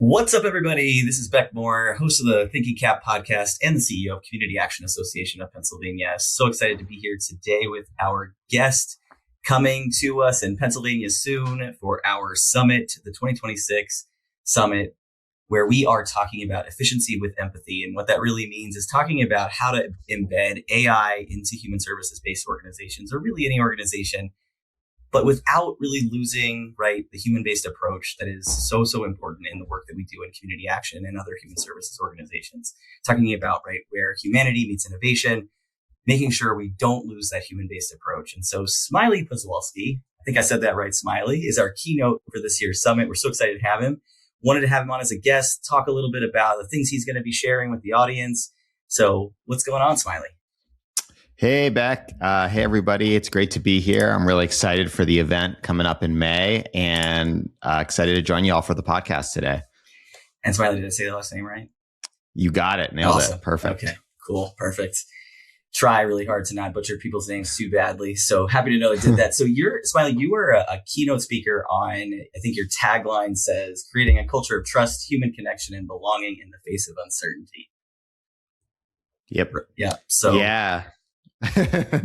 What's up, everybody? This is Beck Moore, host of the Thinking CAAP podcast and the CEO of Community Action Association of Pennsylvania. So excited to be here today with our guest coming to us in Pennsylvania soon for our summit, the 2026 summit, where we are talking about efficiency with empathy. And what that really means is talking about how to embed AI into human services-based organizations, or really any organization, but without really losing, the human-based approach that is so important in the work that we do in community action and other human services organizations. Talking about, where humanity meets innovation, making sure we don't lose that human-based approach. And so Smiley Poswolsky, I think I said that right, Smiley, is our keynote for this year's summit. We're so excited to have him. Wanted to have him on as a guest, talk a little bit about the things he's going to be sharing with the audience. So what's going on, Smiley? Hey, Beck. Hey, everybody. It's great to be here. I'm really excited for the event coming up in May and excited to join you all for the podcast today. And Smiley, did I say the last name right? You got it. Nailed Awesome. it. Perfect. Okay, cool. Perfect. Try really hard to not butcher people's names too badly. So happy to know I did that. So Smiley, you were a keynote speaker on, I think your tagline says, creating a culture of trust, human connection, and belonging in the face of uncertainty. Yep. Yeah. So yeah.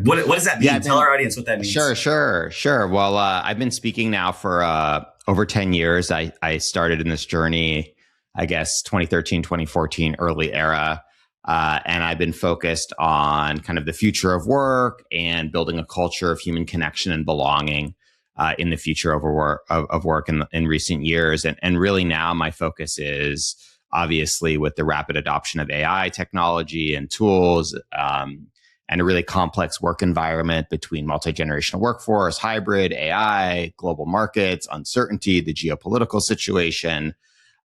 What does that mean? Yeah, tell our audience what that means. Sure. Well, I've been speaking now for over 10 years. I started in this journey, I guess, 2013, 2014, early era. And I've been focused on kind of the future of work and building a culture of human connection and belonging in the future of work in recent years. And really now my focus is obviously with the rapid adoption of AI technology and tools, and a really complex work environment between multi-generational workforce, hybrid, AI, global markets, uncertainty, the geopolitical situation,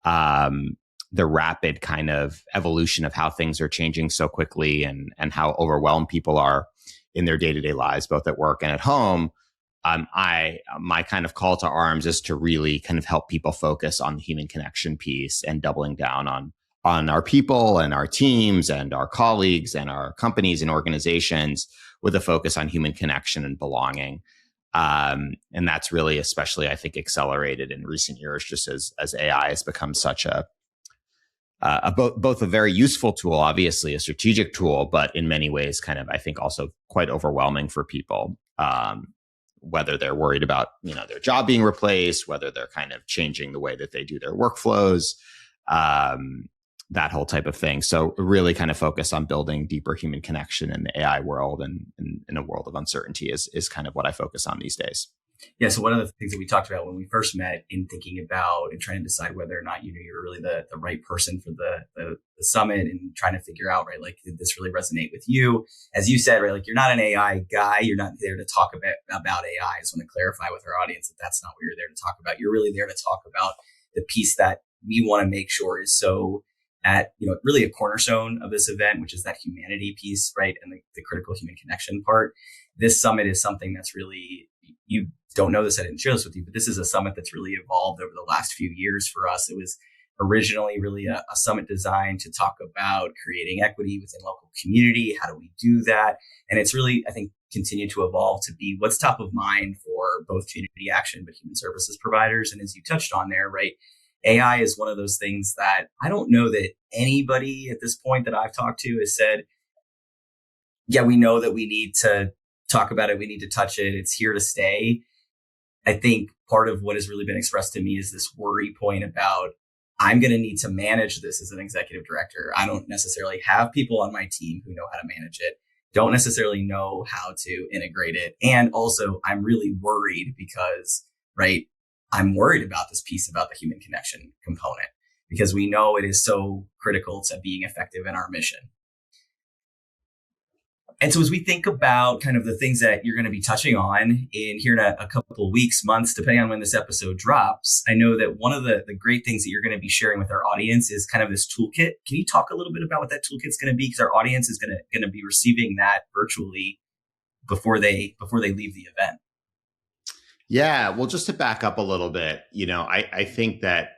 the rapid kind of evolution of how things are changing so quickly and how overwhelmed people are in their day-to-day lives, both at work and at home. My kind of call to arms is to really kind of help people focus on the human connection piece and doubling down on our people and our teams and our colleagues and our companies and organizations with a focus on human connection and belonging. And that's really especially, I think, accelerated in recent years, just as AI has become such both a very useful tool, obviously a strategic tool, but in many ways kind of, I think, also quite overwhelming for people, whether they're worried about, their job being replaced, whether they're kind of changing the way that they do their workflows, that whole type of thing. So really kind of focus on building deeper human connection in the AI world and in a world of uncertainty is kind of what I focus on these days. Yeah. So one of the things that we talked about when we first met in thinking about and trying to decide whether or not, you're really the right person for the summit and trying to figure out, did this really resonate with you? As you said, you're not an AI guy. You're not there to talk about AI. I just want to clarify with our audience that that's not what you're there to talk about. You're really there to talk about the piece that we want to make sure is so at, really a cornerstone of this event, which is that humanity piece, and the critical human connection part. This summit is something that's really, you don't know this, I didn't share this with you, but this is a summit that's really evolved over the last few years for us. It was originally really a summit designed to talk about creating equity within local community. How do we do that? And it's really, I think, continued to evolve to be what's top of mind for both community action, but human services providers. And as you touched on there, AI is one of those things that I don't know that anybody at this point that I've talked to has said, yeah, we know that we need to talk about it. We need to touch it. It's here to stay. I think part of what has really been expressed to me is this worry point about, I'm going to need to manage this as an executive director. I don't necessarily have people on my team who know how to manage it, don't necessarily know how to integrate it. And also I'm really worried because, I'm worried about this piece about the human connection component because we know it is so critical to being effective in our mission. And so as we think about kind of the things that you're going to be touching on here in a couple of weeks, months, depending on when this episode drops, I know that one of the great things that you're going to be sharing with our audience is kind of this toolkit. Can you talk a little bit about what that toolkit is going to be? Because our audience is going to be receiving that virtually before they leave the event. Yeah, well, just to back up a little bit, I think that,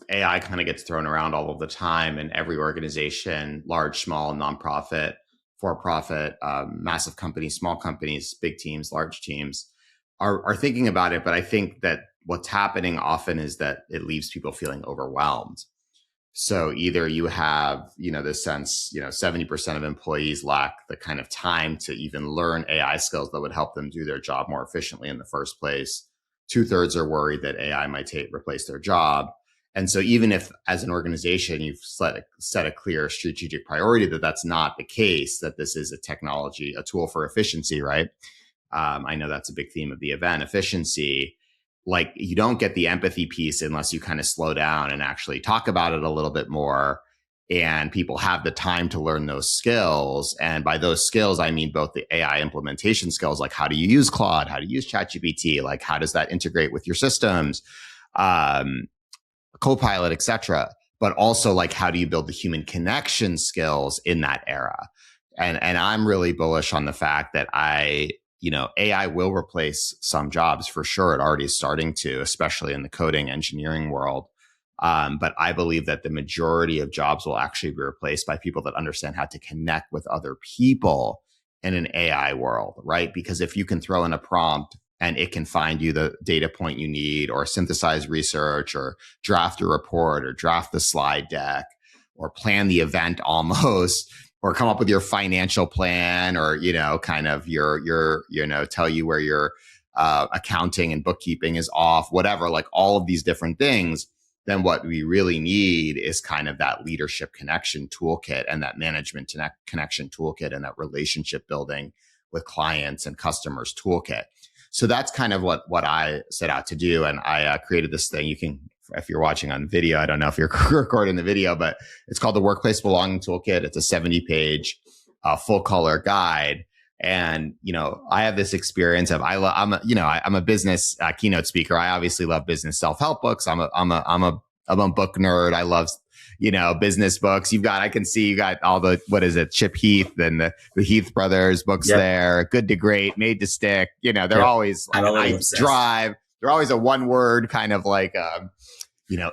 AI kind of gets thrown around all of the time, and every organization, large, small, nonprofit, for-profit, massive companies, small companies, big teams, large teams, are thinking about it. But I think that what's happening often is that it leaves people feeling overwhelmed. So either you have, this sense, 70% of employees lack the kind of time to even learn AI skills that would help them do their job more efficiently in the first place. 2/3 are worried that AI might replace their job. And so even if as an organization, you've set a clear strategic priority that that's not the case, that this is a tool for efficiency, right? I know that's a big theme of the event, efficiency. Like, you don't get the empathy piece unless you kind of slow down and actually talk about it a little bit more. And people have the time to learn those skills. And by those skills, I mean both the AI implementation skills, like how do you use Claude? How do you use ChatGPT? Like, how does that integrate with your systems? Copilot, et cetera. But also, like, how do you build the human connection skills in that era? And I'm really bullish on the fact that AI will replace some jobs for sure. It already is starting to, especially in the coding engineering world. But I believe that the majority of jobs will actually be replaced by people that understand how to connect with other people in an AI world, right? Because if you can throw in a prompt and it can find you the data point you need, or synthesize research, or draft a report, or draft the slide deck, or plan the event almost, or come up with your financial plan, or, kind of tell you where your accounting and bookkeeping is off, whatever, like all of these different things, then what we really need is kind of that leadership connection toolkit and that management connection toolkit and that relationship building with clients and customers toolkit. So that's kind of what I set out to do. And I created this thing. You can, if you're watching on video, I don't know if you're recording the video, but it's called the Workplace Belonging Toolkit. It's a 70-page full color guide. And, I have this experience of, I'm a business keynote speaker. I obviously love business self-help books. I'm a book nerd. I love, business books. I can see you got all the, what is it? Chip Heath and the Heath brothers books there. Good to Great, Made to Stick. They're always like, Drive. They're always a one word kind of like,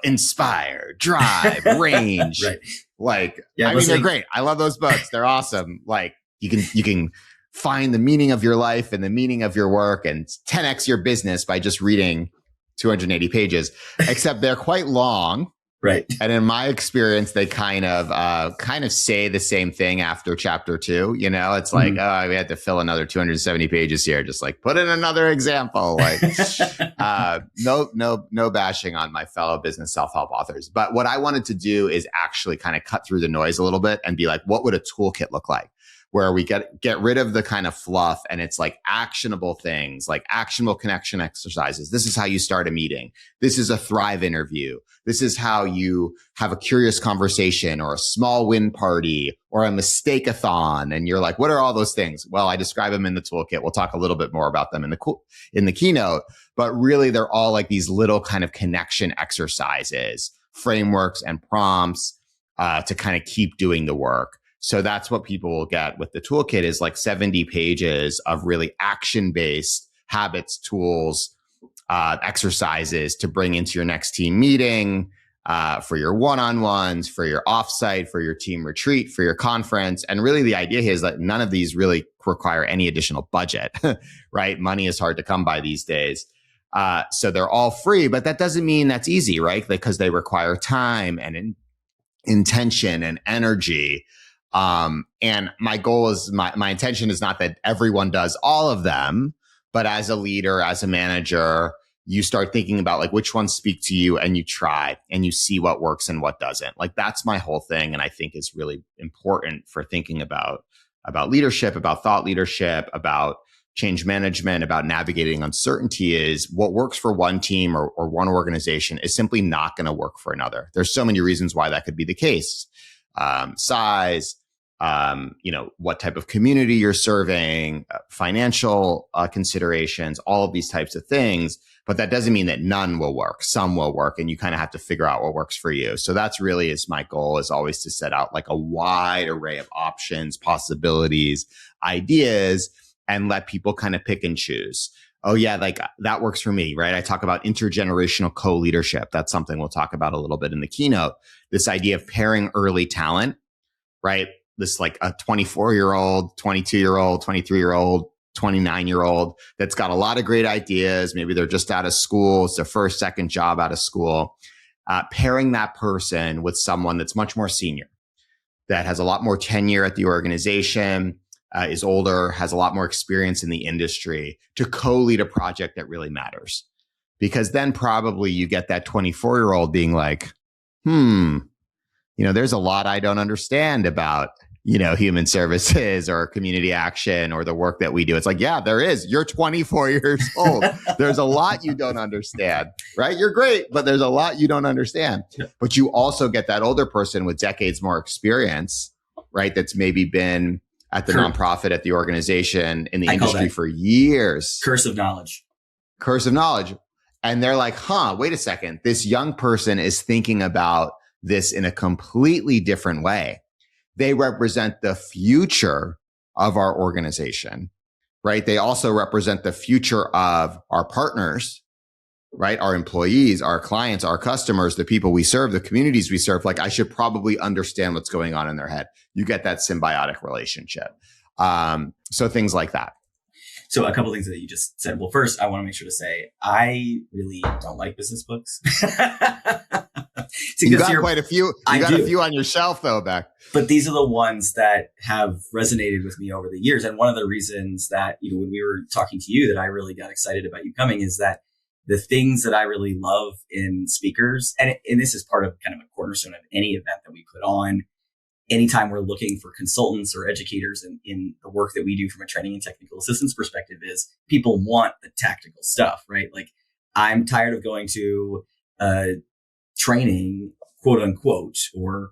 inspire, drive, range. Right. Like, they're great. I love those books. They're awesome. Like, you can find the meaning of your life and the meaning of your work and 10x your business by just reading 280 pages, except they're quite long. Right. And in my experience, they kind of say the same thing after chapter 2. It's like, we had to fill another 270 pages here. Just like, put in another example. Like, no bashing on my fellow business self-help authors. But what I wanted to do is actually kind of cut through the noise a little bit and be like, what would a toolkit look like? Where we get rid of the kind of fluff, and it's like actionable things, like actionable connection exercises. This is how you start a meeting. This is a Thrive interview. This is how you have a curious conversation, or a small win party, or a mistake-a-thon. And you're like, what are all those things? Well, I describe them in the toolkit. We'll talk a little bit more about them in the keynote, but really they're all like these little kind of connection exercises, frameworks and prompts to kind of keep doing the work. So that's what people will get with the toolkit, is like 70 pages of really action-based habits, tools, exercises to bring into your next team meeting, for your one-on-ones, for your offsite, for your team retreat, for your conference. And really the idea here is that none of these really require any additional budget, right? Money is hard to come by these days. So they're all free, but that doesn't mean that's easy, right? Because they require time and intention and energy. And my goal is, my intention is not that everyone does all of them, but as a leader, as a manager, you start thinking about like which ones speak to you, and you try and you see what works and what doesn't. Like, that's my whole thing. And I think is really important for thinking about leadership, about thought leadership, about change management, about navigating uncertainty, is what works for one team or one organization is simply not going to work for another. There's so many reasons why that could be the case. Size, what type of community you're serving, financial considerations, all of these types of things. But that doesn't mean that none will work. Some will work, and you kind of have to figure out what works for you. So that's really is my goal, is always to set out like a wide array of options, possibilities, ideas, and let people kind of pick and choose. Oh yeah, like that works for me, right? I talk about intergenerational co-leadership. That's something we'll talk about a little bit in the keynote. This idea of pairing early talent, right? This like a 24-year-old, 22-year-old, 23-year-old 29-year-old that's got a lot of great ideas. Maybe they're just out of school. It's their first, second job out of school. Pairing that person with someone that's much more senior, that has a lot more tenure at the organization, is older, has a lot more experience in the industry to co-lead a project that really matters. Because then probably you get that 24-year-old being like, there's a lot I don't understand about, human services or community action or the work that we do. It's like, yeah, there is. You're 24 years old. There's a lot you don't understand, right? You're great, but there's a lot you don't understand. But you also get that older person with decades more experience, right? That's maybe been at the nonprofit, at the organization, in the industry for years. Curse of knowledge. And they're like, wait a second. This young person is thinking about this in a completely different way. They represent the future of our organization, right? They also represent the future of our partners, right? Our employees, our clients, our customers, the people we serve, the communities we serve. Like, I should probably understand what's going on in their head. You get that symbiotic relationship. So things like that. So a couple of things that you just said. Well, first, I want to make sure to say, I really don't like business books. You got quite a few. You got a few on your shelf, though, Beck. But these are the ones that have resonated with me over the years. And one of the reasons that, when we were talking to you, that I really got excited about you coming is that the things that I really love in speakers, and this is part of kind of a cornerstone of any event that we put on, anytime we're looking for consultants or educators in the work that we do from a training and technical assistance perspective, is people want the tactical stuff, right? Like, I'm tired of going to training, quote unquote, or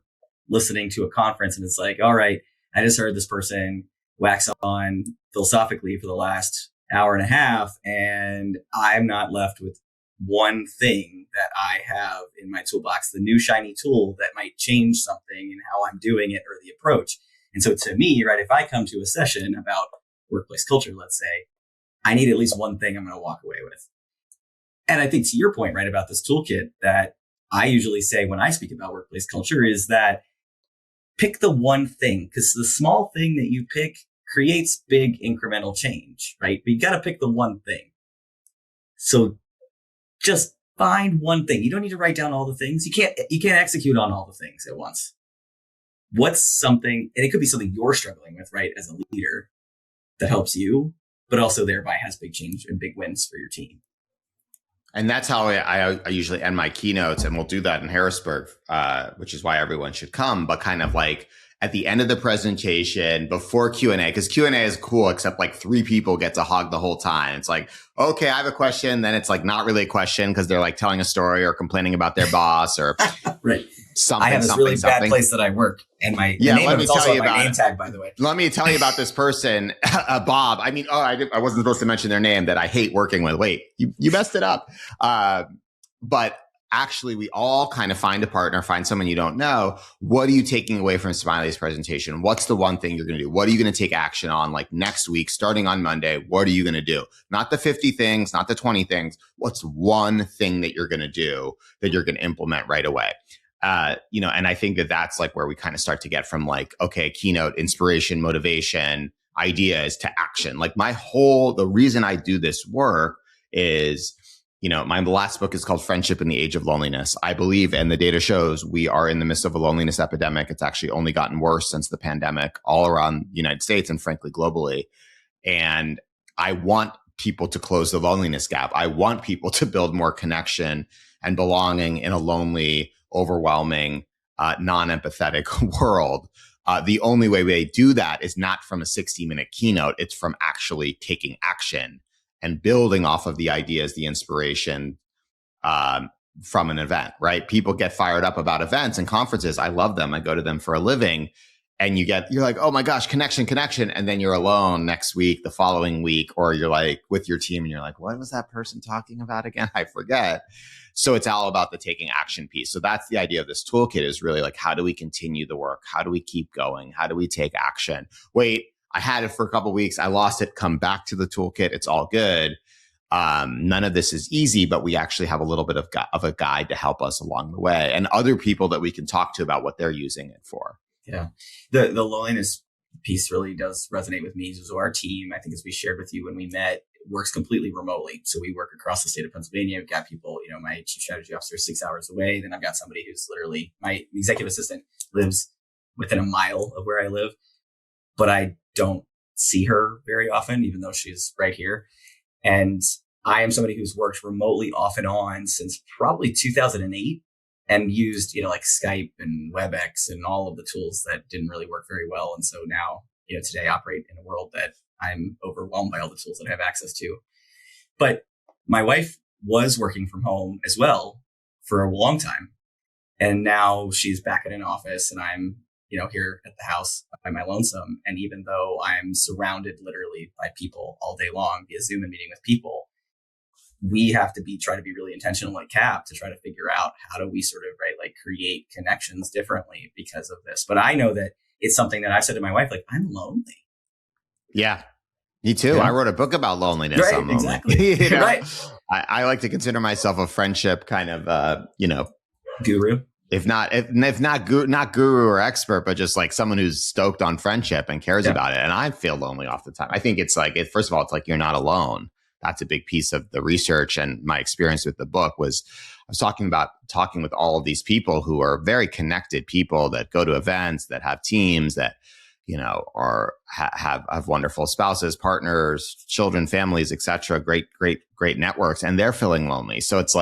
listening to a conference and it's like, all right, I just heard this person wax on philosophically for the last hour and a half, and I'm not left with one thing that I have in my toolbox, the new shiny tool that might change something in how I'm doing it or the approach. And so to me, right, if I come to a session about workplace culture, let's say, I need at least one thing I'm going to walk away with. And I think to your point, right, about this toolkit, that I usually say when I speak about workplace culture is that pick the one thing, because the small thing that you pick creates big incremental change, right? But you got to pick the one thing. So just find one thing. You don't need to write down all the things. You can't execute on all the things at once. What's something, and it could be something you're struggling with, right, as a leader, that helps you, but also thereby has big change and big wins for your team. And that's how I usually end my keynotes, and we'll do that in Harrisburg, which is why everyone should come. But kind of like at the end of the presentation, before Q&A, because Q&A is cool, except like 3 people get to hog the whole time. It's like, okay, I have a question. Then it's like not really a question because they're like telling a story or complaining about their boss or right. Something. I have this really bad place that I work, and my name is also on my name tag, by the way. Let me tell you about this person, Bob. I mean, I wasn't supposed to mention their name that I hate working with. Wait, you messed it up. But actually, we all kind of find a partner, find someone you don't know. What are you taking away from Smiley's presentation? What's the one thing you're going to do? What are you going to take action on? Like next week, starting on Monday, what are you going to do? Not the 50 things, not the 20 things. What's one thing that you're going to do that you're going to implement right away? And I think that that's like where we kind of start to get from like, okay, keynote, inspiration, motivation, ideas to action. Like the reason I do this work is, my last book is called Friendship in the Age of Loneliness. I believe, and the data shows, we are in the midst of a loneliness epidemic. It's actually only gotten worse since the pandemic all around the United States and frankly, globally. And I want people to close the loneliness gap. I want people to build more connection and belonging in a lonely, overwhelming, non-empathetic world. The only way they do that is not from a 60-minute keynote. It's from actually taking action and building off of the ideas, the inspiration from an event, right? People get fired up about events and conferences. I love them. I go to them for a living. And you're like, oh my gosh, connection. And then you're alone next week, the following week, or you're like with your team and you're like, what was that person talking about again? I forget. So it's all about the taking action piece. So that's the idea of this toolkit, is really like, how do we continue the work? How do we keep going? How do we take action? Wait, I had it for a couple of weeks. I lost it. Come back to the toolkit. It's all good. None of this is easy, but we actually have a little bit of a guide to help us along the way, and other people that we can talk to about what they're using it for. Yeah. The loneliness piece really does resonate with me. So our team, I think as we shared with you when we met, works completely remotely. So we work across the state of Pennsylvania. We've got people, my chief strategy officer is 6 hours away. Then I've got somebody who's literally, my executive assistant lives within a mile of where I live, but I don't see her very often, even though she's right here. And I am somebody who's worked remotely off and on since probably 2008 and used, like Skype and WebEx and all of the tools that didn't really work very well. And so now, today I operate in a world that I'm overwhelmed by all the tools that I have access to. But my wife was working from home as well for a long time. And now she's back in an office and I'm, here at the house by my lonesome. And even though I'm surrounded literally by people all day long via Zoom and meeting with people, we have to try to be really intentional at CAAP to try to figure out how do we sort of, create connections differently because of this. But I know that it's something that I said to my wife, I'm lonely. Yeah, me too. Yeah. I wrote a book about loneliness. Right, I'm lonely. Exactly. Right. I like to consider myself a friendship kind of, guru. If not guru or expert, but just like someone who's stoked on friendship and cares about it. And I feel lonely all the time. I think it's first of all, it's you're not alone. That's a big piece of the research. And my experience with the book was I was talking with all of these people who are very connected people that go to events, that have teams, that, have wonderful spouses, partners, children, families, etc. Great networks. And they're feeling lonely. So it's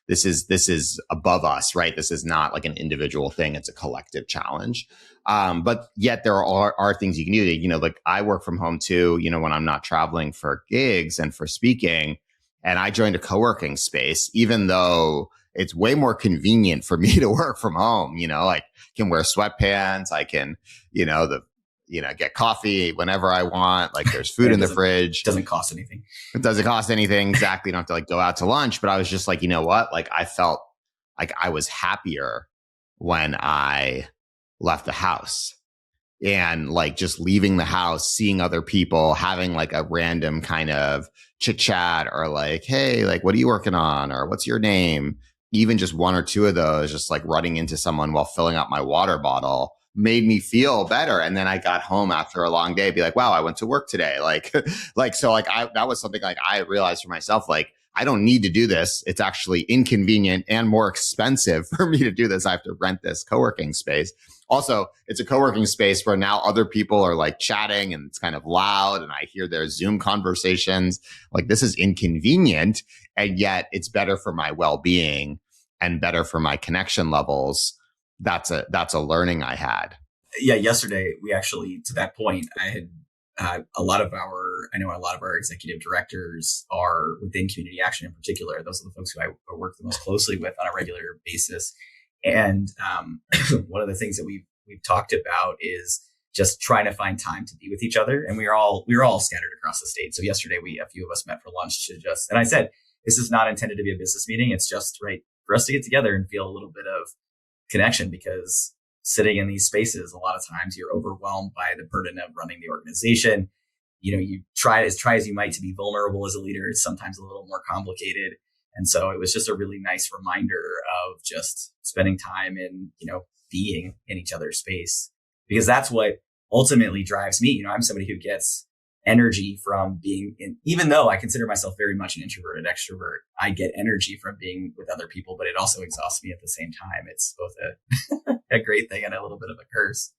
this is above us, right? This is not an individual thing. It's a collective challenge. But yet there are things you can do. I work from home too, when I'm not traveling for gigs and for speaking. And I joined a co-working space, even though it's way more convenient for me to work from home. I can wear sweatpants. I can, get coffee whenever I want. There's food in the fridge. Doesn't cost anything. It doesn't cost anything. Exactly. You don't have to go out to lunch. But I was just you know what? I felt like I was happier when I left the house and just leaving the house, seeing other people, having a random kind of chit chat or hey, what are you working on? Or what's your name? Even just one or two of those, just running into someone while filling up my water bottle made me feel better. And then I got home after a long day, be wow, I went to work today. That was something I realized for myself, I don't need to do this. It's actually inconvenient and more expensive for me to do this. I have to rent this co-working space. Also, it's a co-working space where now other people are chatting and it's kind of loud and I hear their Zoom conversations. This is inconvenient and yet it's better for my well-being and better for my connection levels. That's a learning I had. Yeah. Yesterday, we actually, to that point, I had a lot of our executive directors are within community action in particular. Those are the folks who I work the most closely with on a regular basis. And one of the things that we've talked about is just trying to find time to be with each other. And we were all scattered across the state. So yesterday, a few of us met for lunch and I said, this is not intended to be a business meeting. It's just for us to get together and feel a little bit of connection, because sitting in these spaces, a lot of times you're overwhelmed by the burden of running the organization. You try as you might to be vulnerable as a leader. It's sometimes a little more complicated. And so it was just a really nice reminder of just spending time and, being in each other's space, because that's what ultimately drives me. I'm somebody who gets energy from being in, even though I consider myself very much an introverted extrovert, I get energy from being with other people, but it also exhausts me at the same time. It's both a great thing and a little bit of a curse.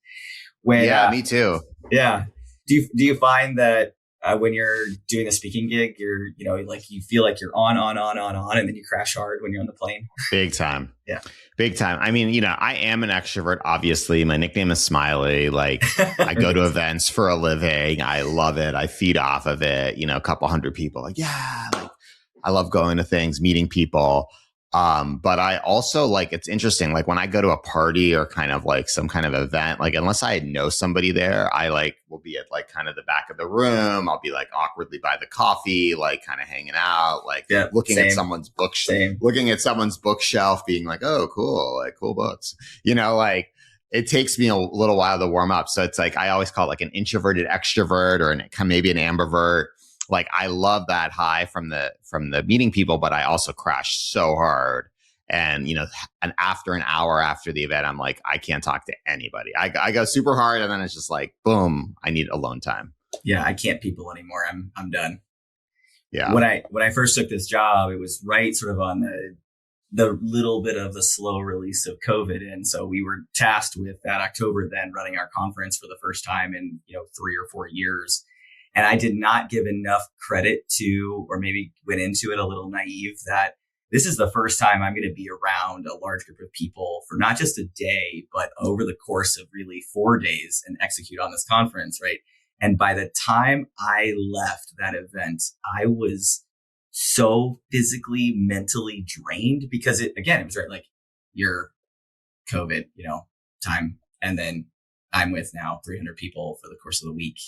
Me too. Yeah. Do you find that when you're doing a speaking gig, you're, you feel like you're on, and then you crash hard when you're on the plane? Big time. Yeah. Big time. I mean, I am an extrovert, obviously. My nickname is Smiley. I go to events for a living. I love it. I feed off of it. A couple hundred people. I love going to things, meeting people. But I also it's interesting, when I go to a party or kind of some kind of event, unless I know somebody there, I will be at kind of the back of the room. I'll be awkwardly by the coffee, kind of hanging out, looking at someone's looking at someone's bookshelf, being oh, cool, cool books, it takes me a little while to warm up. So it's I always call it an introverted extrovert or maybe an ambivert. I love that high from the meeting people, but I also crash so hard And, after an hour after the event, I'm like, I can't talk to anybody. I go super hard, and then it's just like, boom, I need alone time. Yeah, I can't people anymore. I'm done. Yeah. When I first took this job, it was right sort of on the little bit of the slow release of COVID. And so we were tasked with that October then running our conference for the first time in, 3 or 4 years. And I did not give enough credit to, or maybe went into it a little naive, that this is the first time I'm going to be around a large group of people for not just a day, but over the course of really 4 days and execute on this conference, right? And by the time I left that event, I was so physically, mentally drained because it was right. Like your COVID, time. And then I'm with now 300 people for the course of the week.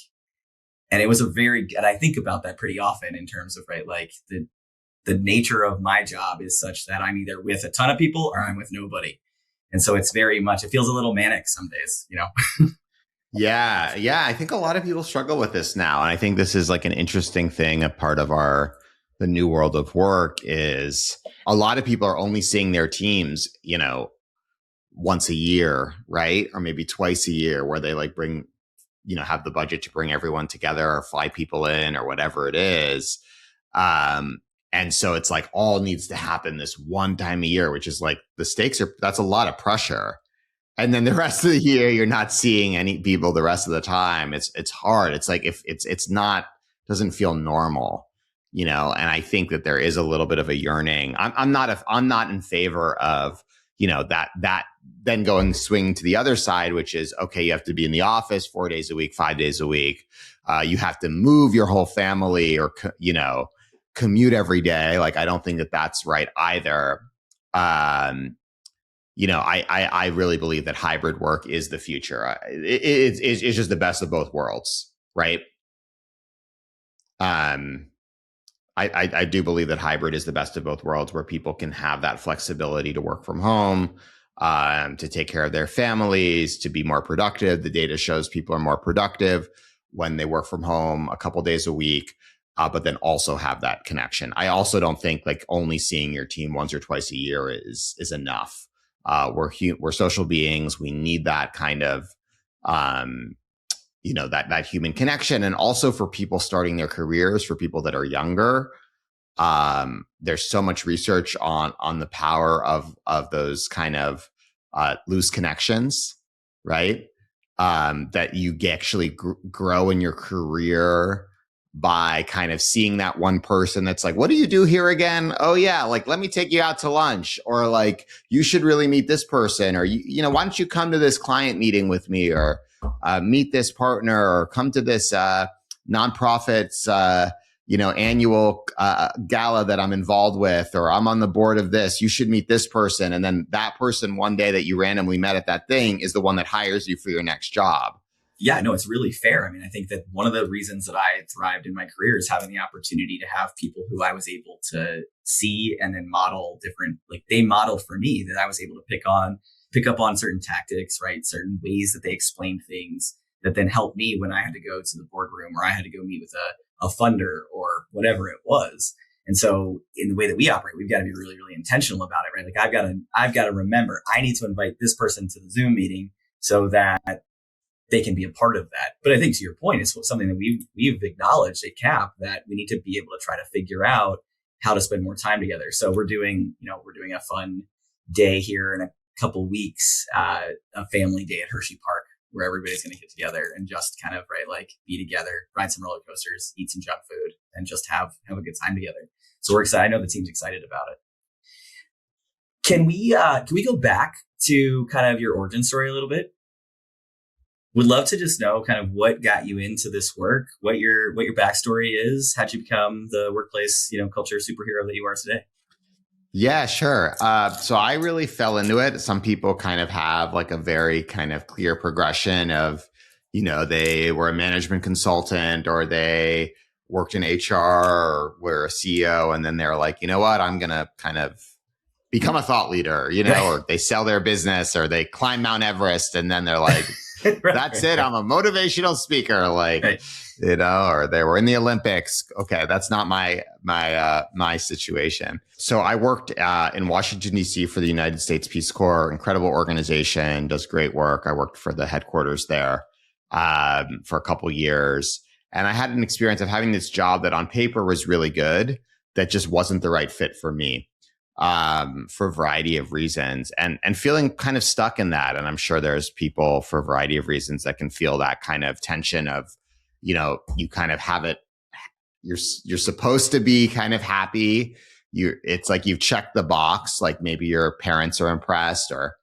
And it was and I think about that pretty often in terms of, right, like the nature of my job is such that I'm either with a ton of people or I'm with nobody. And so it's very much, it feels a little manic some days, Yeah. I think a lot of people struggle with this now. And I think this is like an interesting thing. A part of the new world of work is a lot of people are only seeing their teams, once a year, right? Or maybe twice a year, where they like bring, have the budget to bring everyone together or fly people in or whatever it is. And so it's like all needs to happen this one time a year, which is like that's a lot of pressure. And then the rest of the year, you're not seeing any people the rest of the time. It's hard. It's like if it's not, doesn't feel normal, and I think that there is a little bit of a yearning. I'm not in favor of, that then going swing to the other side, which is, okay, you have to be in the office 4 days a week, 5 days a week. You have to move your whole family or, commute every day. Like, I don't think that that's right either. I really believe that hybrid work is the future. It's just the best of both worlds, right? I do believe that hybrid is the best of both worlds, where people can have that flexibility to work from home, to take care of their families, to be more productive. The data shows people are more productive when they work from home a couple days a week, but then also have that connection. I also don't think like only seeing your team once or twice a year is enough. We're social beings. We need that kind of, that human connection. And also for people starting their careers, for people that are younger, there's so much research on the power of those kind of loose connections, right? That you actually grow in your career by kind of seeing that one person that's like, what do you do here again? Oh yeah, like, let me take you out to lunch, or like, you should really meet this person, or why don't you come to this client meeting with me, or meet this partner, or come to this nonprofit's annual gala that I'm involved with, or I'm on the board of this. You should meet this person. And then that person one day that you randomly met at that thing is the one that hires you for your next job. Yeah, no, it's really fair. I mean, I think that one of the reasons that I thrived in my career is having the opportunity to have people who I was able to see and then model different, like they modeled for me, that I was able to pick up on certain tactics, right? Certain ways that they explained things that then helped me when I had to go to the boardroom, or I had to go meet with a funder or whatever it was. And so in the way that we operate, we've got to be really, really intentional about it, right? Like I've got to remember, I need to invite this person to the Zoom meeting so that they can be a part of that. But I think to your point, it's something that we've acknowledged at CAAP, that we need to be able to try to figure out how to spend more time together. So we're doing a fun day here in a couple weeks, a family day at Hershey Park, where everybody's going to get together and just kind of, right, like be together, ride some roller coasters, eat some junk food, and just have a good time together. So we're excited. I know the team's excited about it. Can we go back to kind of your origin story a little bit? Would love to just know kind of what got you into this work, what your backstory is. How'd you become the workplace, culture superhero that you are today? Yeah, sure. So I really fell into it. Some people kind of have like a very kind of clear progression of, they were a management consultant, or they worked in HR, or were a CEO. And then they're like, you know what, I'm going to kind of become a thought leader, or they sell their business, or they climb Mount Everest. And then they're like, That's it. I'm a motivational speaker, like, Right. or they were in the Olympics. Okay. That's not my situation. So I worked in Washington, D.C. for the United States Peace Corps, incredible organization, does great work. I worked for the headquarters there for a couple years. And I had an experience of having this job that on paper was really good, that just wasn't the right fit for me. For a variety of reasons, and feeling kind of stuck in that. And I'm sure there's people for a variety of reasons that can feel that kind of tension of, you kind of have it. You're supposed to be kind of happy. It's like you've checked the box. Like maybe your parents are impressed, or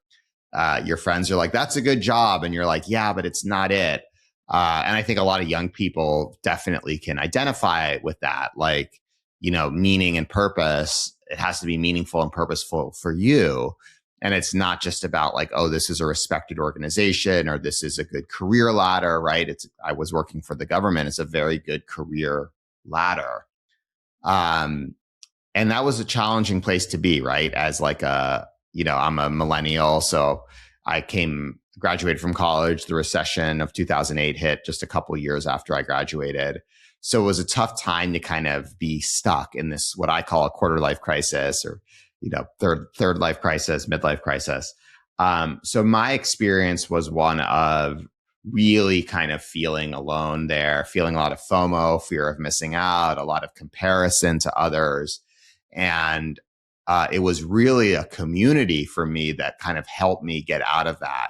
your friends are like, "That's a good job," and you're like, "Yeah, but it's not it." And I think a lot of young people definitely can identify with that. Like, meaning and purpose. It has to be meaningful and purposeful for you. And it's not just about like, oh, this is a respected organization or this is a good career ladder, right? I was working for the government. It's a very good career ladder. And that was a challenging place to be, right? As like I'm a millennial. So I graduated from college. The recession of 2008 hit just a couple of years after I graduated. So it was a tough time to kind of be stuck in this, what I call a quarter life crisis, or, third life crisis, midlife crisis. So my experience was one of really kind of feeling alone there, feeling a lot of FOMO, fear of missing out, a lot of comparison to others. And it was really a community for me that kind of helped me get out of that.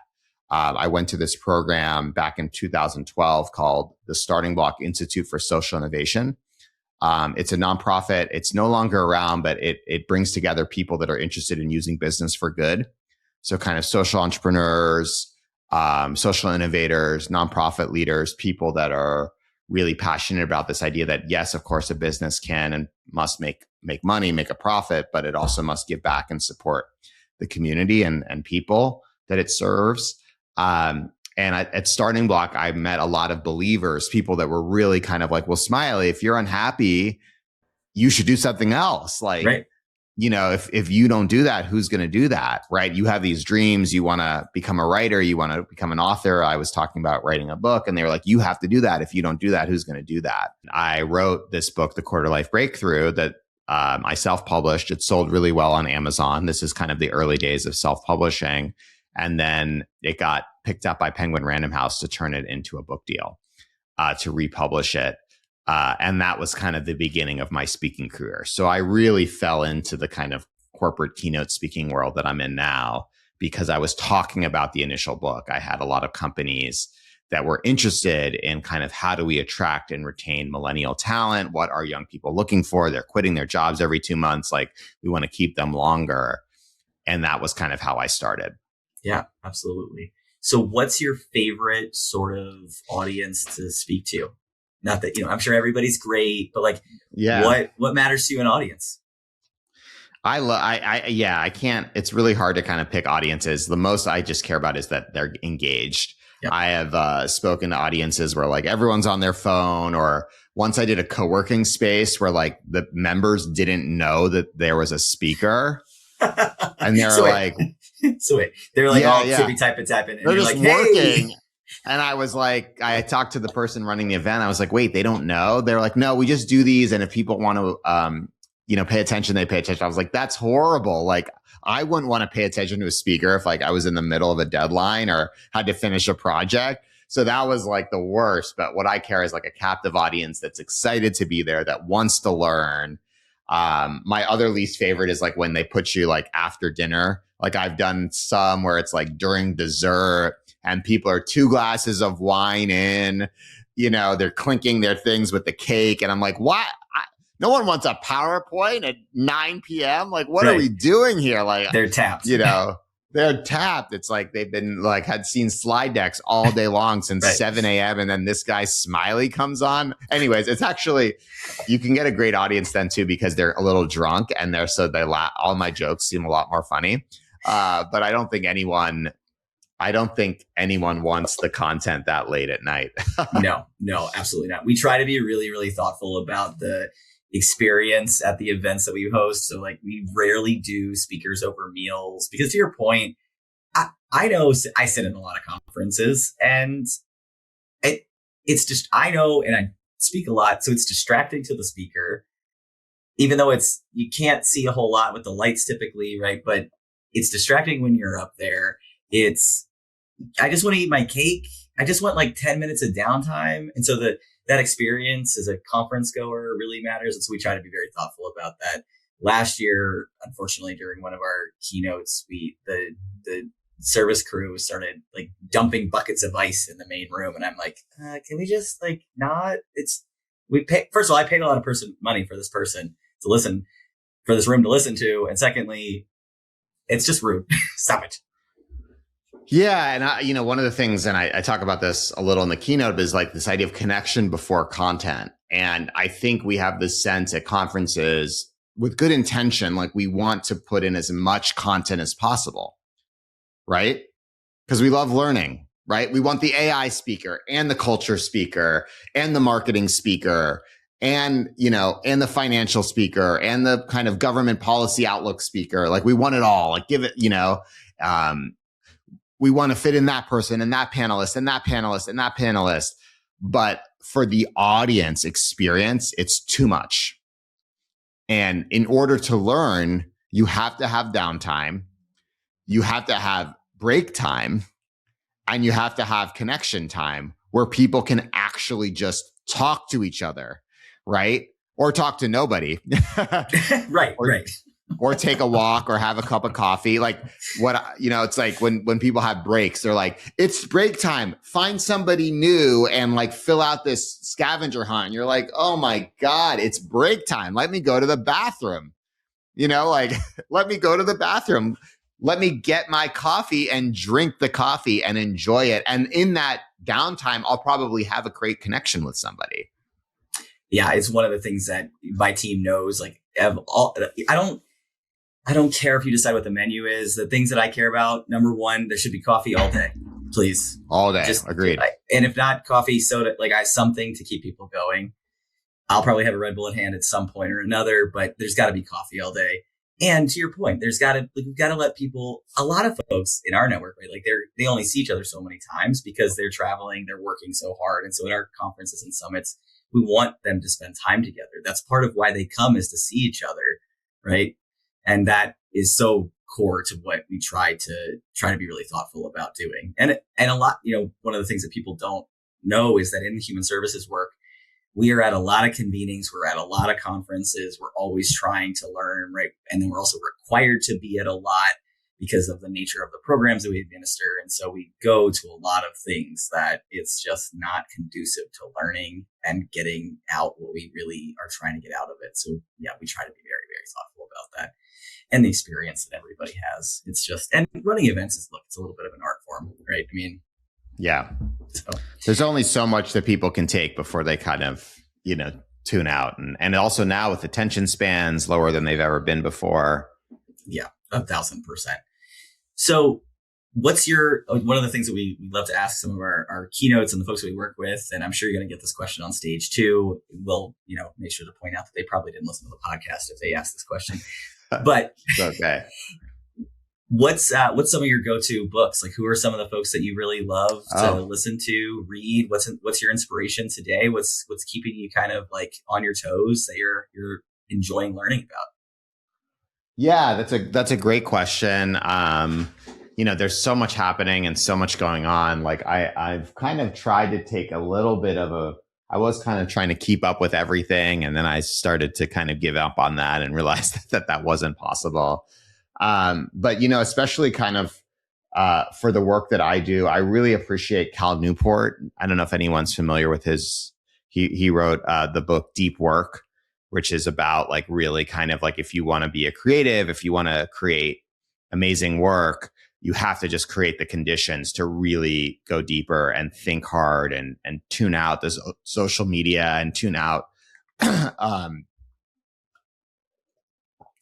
I went to this program back in 2012 called the Starting Block Institute for Social Innovation. It's a nonprofit. It's no longer around, but it brings together people that are interested in using business for good. So kind of social entrepreneurs, social innovators, nonprofit leaders, people that are really passionate about this idea that, yes, of course, a business can and must make money, make a profit, but it also must give back and support the community and people that it serves. And at Starting Block, I met a lot of believers, people that were really kind of like, well, Smiley, if you're unhappy, you should do something else. Like, right. If you don't do that, who's going to do that? Right. You have these dreams. You want to become a writer. You want to become an author. I was talking about writing a book, and they were like, you have to do that. If you don't do that, who's going to do that? I wrote this book, The Quarter Life Breakthrough, that I self-published. It sold really well on Amazon. This is kind of the early days of self-publishing. And then it got picked up by Penguin Random House to turn it into a book deal, to republish it. And that was kind of the beginning of my speaking career. So I really fell into the kind of corporate keynote speaking world that I'm in now because I was talking about the initial book. I had a lot of companies that were interested in kind of how do we attract and retain millennial talent? What are young people looking for? They're quitting their jobs every 2 months. Like, we want to keep them longer. And that was kind of how I started. Yeah, absolutely. So what's your favorite sort of audience to speak to? Not that, I'm sure everybody's great, but like, what matters to you in audience? I can't, it's really hard to kind of pick audiences. The most I just care about is that they're engaged. Yep. I have spoken to audiences where like everyone's on their phone, or once I did a co-working space where like the members didn't know that there was a speaker. And they're they're like all tippy type and tapping. And they're you're just like, working. Hey. And I was like, I talked to the person running the event. I was like, wait, they don't know? They're like, no, we just do these. And if people want to, pay attention, they pay attention. I was like, that's horrible. Like, I wouldn't want to pay attention to a speaker if like I was in the middle of a deadline or had to finish a project. So that was like the worst. But what I care is like a captive audience that's excited to be there, that wants to learn. My other least favorite is like when they put you like after dinner. Like, I've done some where it's like during dessert and people are 2 glasses of wine in, they're clinking their things with the cake. And I'm like, what? No one wants a PowerPoint at 9 p.m. Like, what are we doing here? Like, they're tapped, they're tapped. It's like they've been like had seen slide decks all day long since 7 a.m. And then this guy Smiley comes on. Anyways, it's actually, you can get a great audience then too, because they're a little drunk and all my jokes seem a lot more funny. But I don't think anyone wants the content that late at night. No, absolutely not. We try to be really, really thoughtful about the experience at the events that we host. So like, we rarely do speakers over meals because, to your point, I know I sit in a lot of conferences, and it's just, I know, and I speak a lot, so it's distracting to the speaker, even though you can't see a whole lot with the lights typically, right? But it's distracting when you're up there. I just want to eat my cake. I just want like 10 minutes of downtime. And so that experience as a conference goer really matters. And so we try to be very thoughtful about that. Last year, unfortunately, during one of our keynotes, the service crew started like dumping buckets of ice in the main room. And I'm like, can we just like not, first of all, I paid a lot of money for this person to listen, for this room to listen to. And secondly, it's just rude. Stop it. Yeah. And one of the things, and I talk about this a little in the keynote, is like this idea of connection before content. And I think we have this sense at conferences with good intention, like we want to put in as much content as possible, right? Because we love learning, right? We want the AI speaker and the culture speaker and the marketing speaker and, and the financial speaker and the kind of government policy outlook speaker. Like we want it all, like give it, we want to fit in that person and that panelist and that panelist and that panelist. But for the audience experience, it's too much. And in order to learn, you have to have downtime, you have to have break time, and you have to have connection time where people can actually just talk to each other, right? Or talk to nobody. Right. Or take a walk or have a cup of coffee. Like it's like when people have breaks, they're like, it's break time. Find somebody new and like fill out this scavenger hunt. And you're like, oh my God, it's break time. Let me go to the bathroom. Let me go to the bathroom. Let me get my coffee and drink the coffee and enjoy it. And in that downtime, I'll probably have a great connection with somebody. Yeah, it's one of the things that my team knows. Like, I don't care if you decide what the menu is. The things that I care about, number one, there should be coffee all day, please. All day, agreed. And if not coffee, soda, like I have something to keep people going. I'll probably have a Red Bull at hand at some point or another, but there's got to be coffee all day. And to your point, we've got to let people, a lot of folks in our network, right? Like they only see each other so many times because they're traveling, they're working so hard. And so in our conferences and summits, we want them to spend time together. That's part of why they come, is to see each other, right? And that is so core to what we try to be really thoughtful about doing. And a lot, one of the things that people don't know is that in the human services work, we are at a lot of convenings. We're at a lot of conferences. We're always trying to learn, right? And then we're also required to be at a lot because of the nature of the programs that we administer. And so we go to a lot of things that it's just not conducive to learning and getting out what we really are trying to get out of it. So yeah, we try to be very, very thoughtful about that and the experience that everybody has. It's just, and running events it's a little bit of an art form, right? I mean, yeah. So there's only so much that people can take before they kind of, tune out. And also now with attention spans lower than they've ever been before. Yeah, 1,000%. So what's one of the things that we love to ask some of our keynotes and the folks that we work with, and I'm sure you're going to get this question on stage too. We'll, make sure to point out that they probably didn't listen to the podcast if they asked this question, but okay. What's some of your go-to books? Like, who are some of the folks that you really love to listen to, read? What's your inspiration today? What's keeping you kind of like on your toes that you're enjoying learning about? Yeah, that's a great question. There's so much happening and so much going on. Like I've kind of tried to take a little bit of I was kind of trying to keep up with everything. And then I started to kind of give up on that and realized that wasn't possible. But especially kind of, for the work that I do, I really appreciate Cal Newport. I don't know if anyone's familiar with he wrote, the book Deep Work, which is about like really kind of like, if you want to be a creative, if you want to create amazing work, you have to just create the conditions to really go deeper and think hard and tune out this social media and tune out,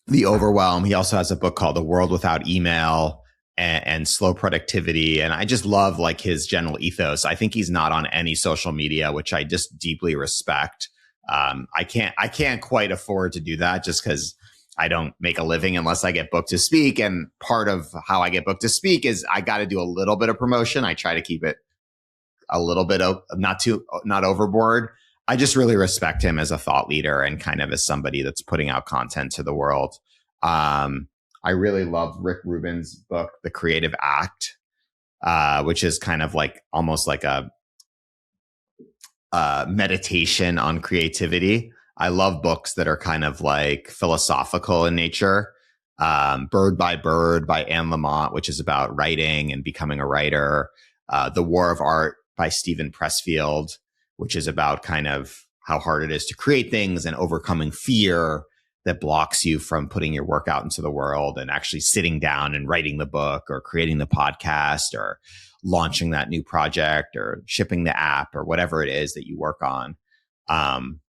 the overwhelm. He also has a book called The World Without Email and Slow Productivity. And I just love like his general ethos. I think he's not on any social media, which I just deeply respect. I can't quite afford to do that just because I don't make a living unless I get booked to speak. And part of how I get booked to speak is I got to do a little bit of promotion. I try to keep it a little bit of not overboard. I just really respect him as a thought leader and kind of as somebody that's putting out content to the world. I really love Rick Rubin's book, The Creative Act, which is kind of like almost like a meditation on creativity. I love books that are kind of like philosophical in nature. Bird by Bird by Anne Lamott, which is about writing and becoming a writer. The War of Art by Stephen Pressfield, which is about kind of how hard it is to create things and overcoming fear that blocks you from putting your work out into the world and actually sitting down and writing the book or creating the podcast or launching that new project or shipping the app or whatever it is that you work on.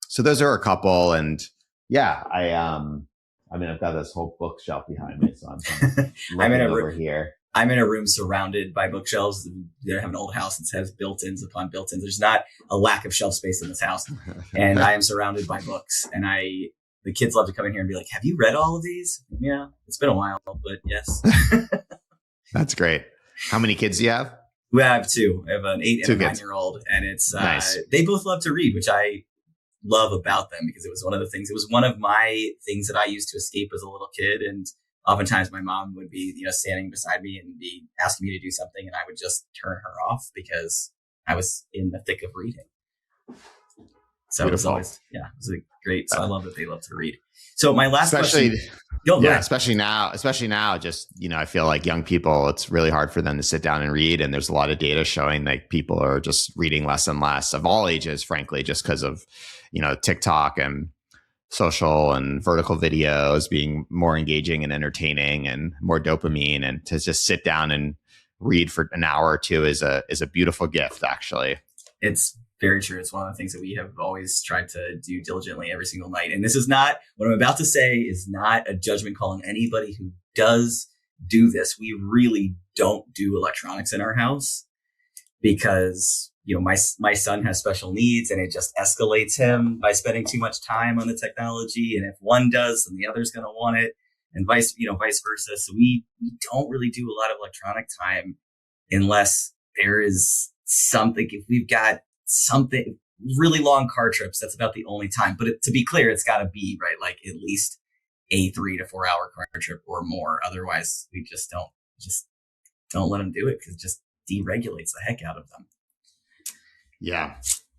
So those are a couple. And yeah, I've got this whole bookshelf behind me. So I'm looking over here. I'm in a room surrounded by bookshelves. They have an old house that has built-ins upon built-ins. There's not a lack of shelf space in this house. And I am surrounded by books. And the kids love to come in here and be like, have you read all of these? Yeah, it's been a while, but yes. That's great. How many kids do you have? We have two. I have an 8 and a 9-year-old. And it's nice. They both love to read, which I love about them because it was one of my things that I used to escape as a little kid. And oftentimes my mom would be, standing beside me and be asking me to do something, and I would just turn her off because I was in the thick of reading. So Beautiful. It was always, it was great. So I love that they love to read. So my last question. Especially now, just, I feel like young people, it's really hard for them to sit down and read. And there's a lot of data showing that people are just reading less and less of all ages, frankly, just because of, TikTok and social and vertical videos being more engaging and entertaining and more dopamine. And to just sit down and read for an hour or two is a beautiful gift, actually. It's very true. It's one of the things that we have always tried to do diligently every single night. And this is not, what I'm about to say is not a judgment call on anybody who does do this. We really don't do electronics in our house because, my son has special needs and it just escalates him by spending too much time on the technology. And if one does, then the other's going to want it, and vice versa. So we don't really do a lot of electronic time unless there is something. If we've got something, really long car trips, that's about the only time. But to be clear, it's got to be right, like at least a 3 to 4 hour car trip or more. Otherwise, we just don't let them do it because it just deregulates the heck out of them. Yeah,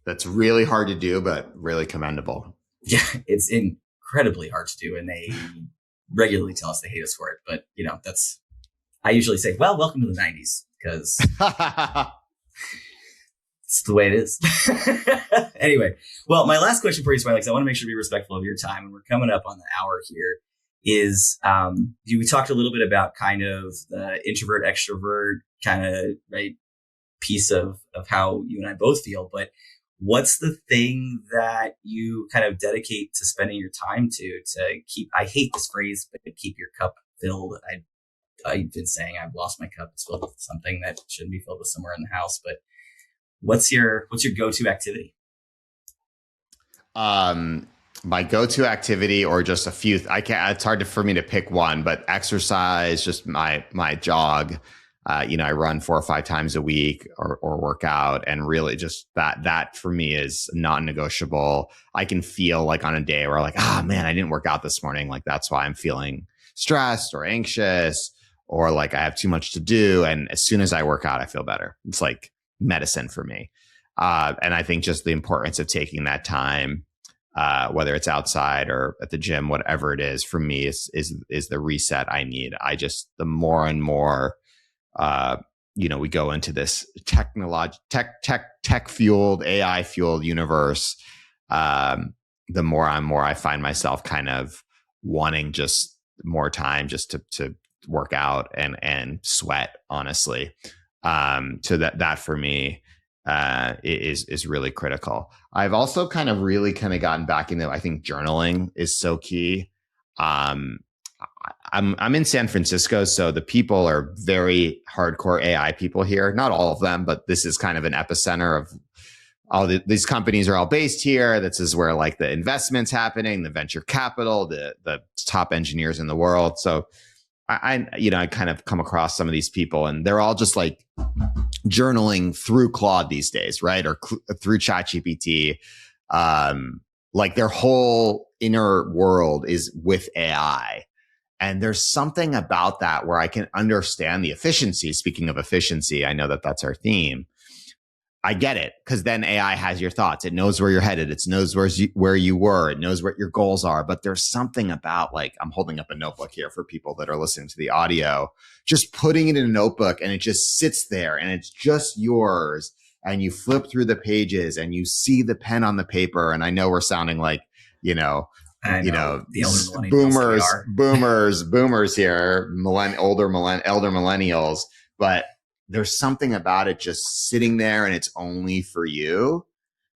that's really hard to do, but really commendable. Yeah, it's incredibly hard to do, and they regularly tell us they hate us for it. But I usually say, well, welcome to the 90s, because it's the way it is. Anyway, well, my last question for you, Smiley, because I want to make sure to be respectful of your time, and we're coming up on the hour here, is we talked a little bit about kind of the introvert, extrovert kind of piece of how you and I both feel. But what's the thing that you kind of dedicate to spending your time to keep, I hate this phrase, but keep your cup filled? I've been saying I've lost my cup. It's filled with something that shouldn't be filled with somewhere in the house. But what's your go-to activity? My go-to activity, or just a few, it's hard for me to pick one, but exercise, just my jog. I run 4 or 5 times a week or work out, and really just that for me is non-negotiable. I can feel like on a day where man, I didn't work out this morning. Like that's why I'm feeling stressed or anxious, or like I have too much to do. And as soon as I work out, I feel better. It's like medicine for me. And I think just the importance of taking that time, whether it's outside or at the gym, whatever it is, for me is the reset I need. The more and more, we go into this tech fueled, AI fueled universe. The more I find myself kind of wanting just more time just to work out and sweat, honestly. So that for me, is really critical. I've also really gotten back into, I think journaling is so key. I'm in San Francisco, so the people are very hardcore AI people here. Not all of them, but this is kind of an epicenter these companies are all based here. This is where like the investment's happening, the venture capital, the top engineers in the world. So I kind of come across some of these people, and they're all just like journaling through Claude these days, right? Or through ChatGPT. Like their whole inner world is with AI. And there's something about that where I can understand the efficiency. Speaking of efficiency, I know that that's our theme. I get it, because then AI has your thoughts. It knows where you're headed. It knows where you were. It knows what your goals are. But there's something about, like, I'm holding up a notebook here for people that are listening to the audio, just putting it in a notebook and it just sits there and it's just yours. And you flip through the pages and you see the pen on the paper. And I know we're sounding like, the boomers here, elder millennials, but there's something about it just sitting there and it's only for you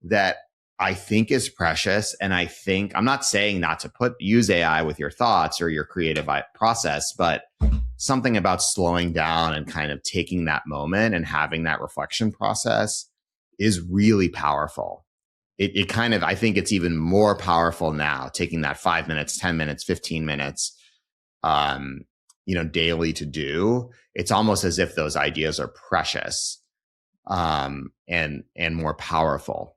that I think is precious. And I think, I'm not saying not to use AI with your thoughts or your creative process, but something about slowing down and kind of taking that moment and having that reflection process is really powerful. It kind of, I think it's even more powerful now, taking that 5 minutes, 10 minutes, 15 minutes, daily to do. It's almost as if those ideas are precious, and more powerful.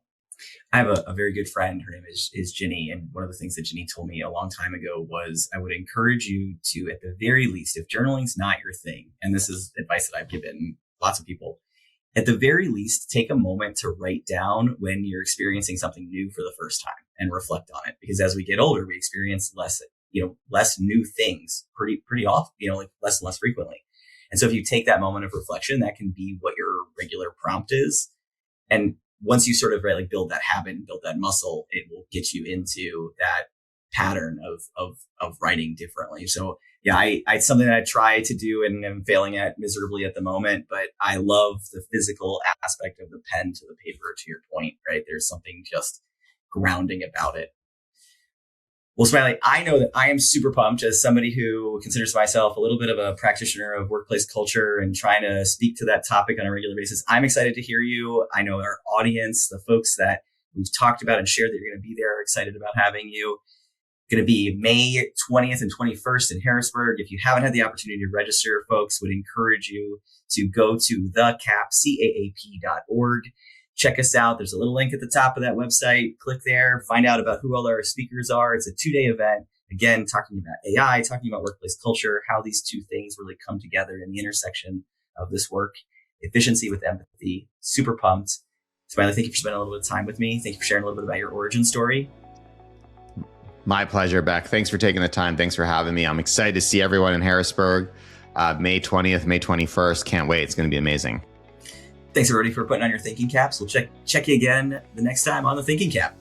I have a very good friend. Her name is Ginny. And one of the things that Ginny told me a long time ago was, I would encourage you to, at the very least, if journaling's not your thing, and this is advice that I've given lots of people, at the very least, take a moment to write down when you're experiencing something new for the first time and reflect on it. Because as we get older, we experience less new things pretty often, like less and less frequently. And so if you take that moment of reflection, that can be what your regular prompt is. And once you sort of build that habit and build that muscle, it will get you into that pattern of writing differently. So yeah, it's something that I try to do and am failing at miserably at the moment, but I love the physical aspect of the pen to the paper, to your point, right? There's something just grounding about it. Well, Smiley, I know that I am super pumped as somebody who considers myself a little bit of a practitioner of workplace culture and trying to speak to that topic on a regular basis. I'm excited to hear you. I know our audience, the folks that we've talked about and shared that you're going to be there, are excited about having you. Going to be May 20th and 21st in Harrisburg. If you haven't had the opportunity to register, folks, would encourage you to go to thecaap.org. Check us out. There's a little link at the top of that website. Click there, find out about who all our speakers are. It's a 2-day event. Again, talking about AI, talking about workplace culture, how these two things really come together in the intersection of this work. Efficiency with empathy. Super pumped. Smiley, thank you for spending a little bit of time with me. Thank you for sharing a little bit about your origin story. My pleasure, Beck. Thanks for taking the time. Thanks for having me. I'm excited to see everyone in Harrisburg, May 20th, May 21st. Can't wait. It's going to be amazing. Thanks, everybody, for putting on your thinking caps. We'll check you again the next time on the Thinking Cap.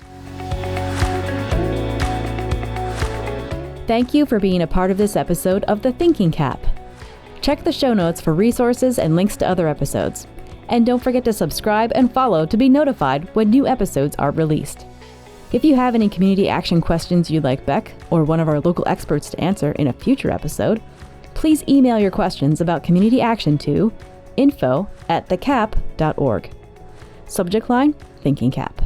Thank you for being a part of this episode of the Thinking Cap. Check the show notes for resources and links to other episodes. And don't forget to subscribe and follow to be notified when new episodes are released. If you have any community action questions you'd like Beck or one of our local experts to answer in a future episode, please email your questions about community action to info@thecap.org. Subject line, Thinking Cap.